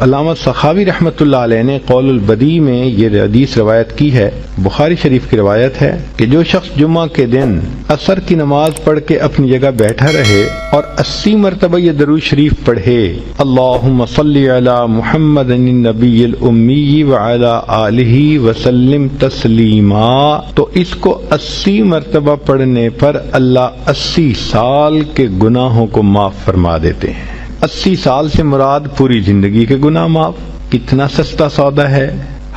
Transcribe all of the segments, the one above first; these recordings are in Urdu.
تو علامہ سخاوی رحمۃ اللہ علیہ نے قول البدی میں یہ حدیث روایت کی ہے، بخاری شریف کی روایت ہے کہ جو شخص جمعہ کے دن عصر کی نماز پڑھ کے اپنی جگہ بیٹھا رہے اور 80 مرتبہ یہ درود شریف پڑھے، اللہم صلی علی محمد النبی الامی وعلی آلہ وسلم تسلیما، تو اس کو 80 مرتبہ پڑھنے پر اللہ 80 سال کے گناہوں کو معاف فرما دیتے ہیں۔ 80 سال سے مراد پوری زندگی کے گناہ معاف۔ کتنا سستا سودا ہے،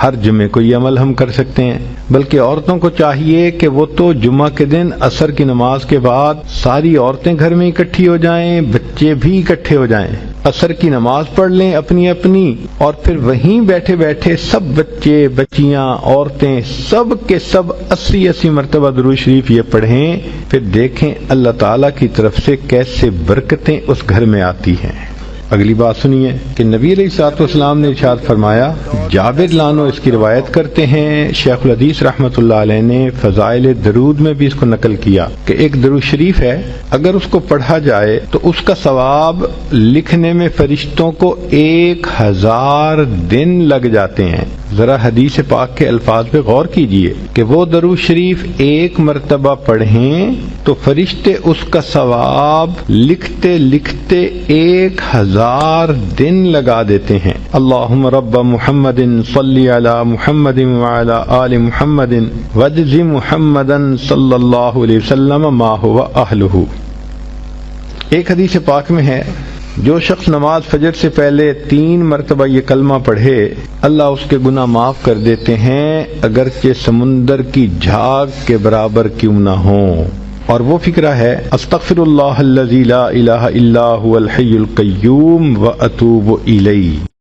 ہر جمعے کو یہ عمل ہم کر سکتے ہیں۔ بلکہ عورتوں کو چاہیے کہ وہ تو جمعہ کے دن عصر کی نماز کے بعد ساری عورتیں گھر میں اکٹھی ہو جائیں، بچے بھی اکٹھے ہو جائیں، عصر کی نماز پڑھ لیں اپنی اپنی، اور پھر وہیں بیٹھے بیٹھے سب بچے بچیاں عورتیں سب کے سب 80 مرتبہ درود شریف یہ پڑھیں، پھر دیکھیں اللہ تعالیٰ کی طرف سے کیسے برکتیں اس گھر میں آتی ہیں۔ اگلی بات سنیے کہ نبی علیہ الصلوۃ والسلام نے ارشاد فرمایا، جابر لانو اس کی روایت کرتے ہیں، شیخ الحدیث رحمۃ اللہ علیہ نے فضائل درود میں بھی اس کو نقل کیا کہ ایک درود شریف ہے، اگر اس کو پڑھا جائے تو اس کا ثواب لکھنے میں فرشتوں کو 1000 دن لگ جاتے ہیں۔ ذرا حدیث پاک کے الفاظ پہ غور کیجئے کہ وہ درود شریف 1 مرتبہ پڑھیں تو فرشتے اس کا ثواب لکھتے لکھتے 1000 دن لگا دیتے ہیں۔ اللہم رب محمد صلی علی محمد وعلی آل محمد واجز محمدا صلی اللہ علیہ وسلم ما هو اہلہ۔ ایک حدیث پاک میں ہے، جو شخص نماز فجر سے پہلے 3 مرتبہ یہ کلمہ پڑھے اللہ اس کے گناہ معاف کر دیتے ہیں، اگرچہ سمندر کی جھاگ کے برابر کیوں نہ ہوں۔ اور وہ فقرہ ہے، استغفر اللہ الذی لا الہ الا هو الحی القیوم واتوب الیہ۔